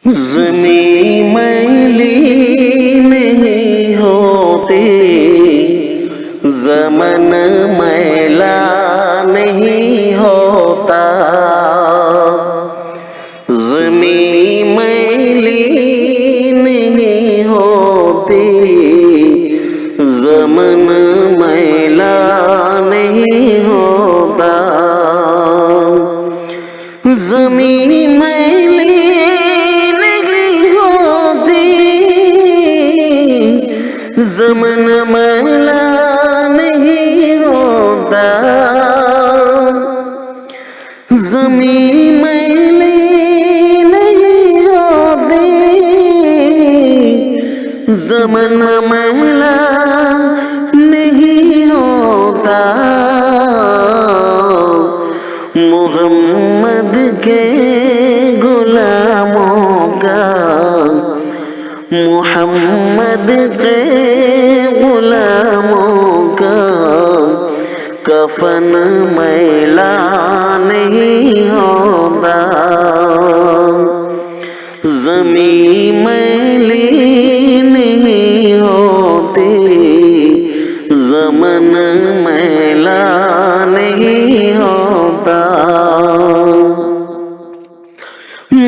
ज़मीं मैली नहीं होती, ज़मन मैला नहीं होता। ज़मीं मैली नहीं होती, ज़मन मैला नहीं होता। ज़मीं मैली ज़मन मैला नहीं होता। ज़मीं मैली नहीं होती, ज़मन मैला नहीं होता। मोहम्मद के गुलामों का, मोहम्मद के गुलामों का कफन मैला नहीं होता। ज़मीं मैली नहीं होती, ज़मन मैला नहीं होता।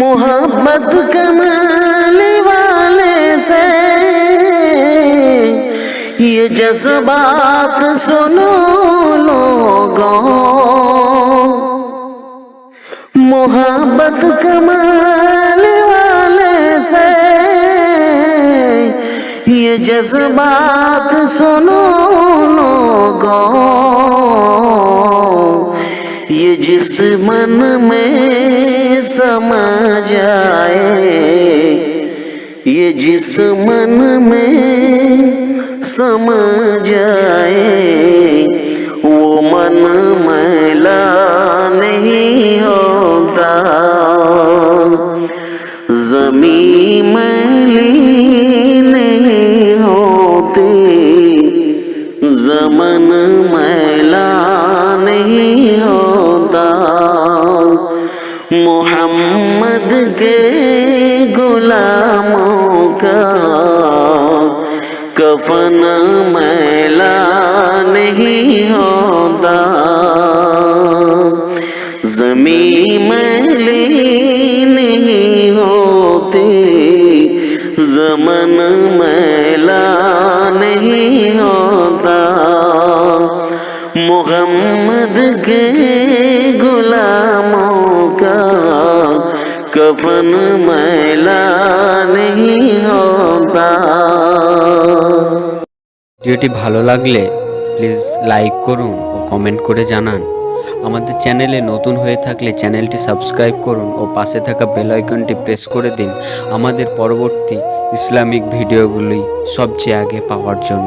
मोहब्बत कमाने वाले से ये जज्बात सुनो लोगों। मोहब्बत कमाने वाले से ये जज्बात सुनो लोगों। ये जिस मन में समा जाए, ये जिस मन में समा जाए, वो मन मैला नहीं होता। ज़मीं मैली नहीं होती, ज़मन मैला नहीं होता। मोहम्मद के गुलामों का कफन मैला नहीं होता। ज़मीं मैली नहीं होती, ज़मन मैला नहीं होता। मोहम्मद के गुलामों का कफन मैला नहीं होता। ভিডিওটি ভালো লাগলে প্লিজ লাইক করুন ও কমেন্ট করে জানান। আমাদের চ্যানেলে নতুন হয়ে থাকলে চ্যানেলটি সাবস্ক্রাইব করুন ও পাশে থাকা বেল আইকনটি প্রেস করে দিন আমাদের পরবর্তী ইসলামিক ভিডিওগুলি সবচেয়ে আগে পাওয়ার জন্য।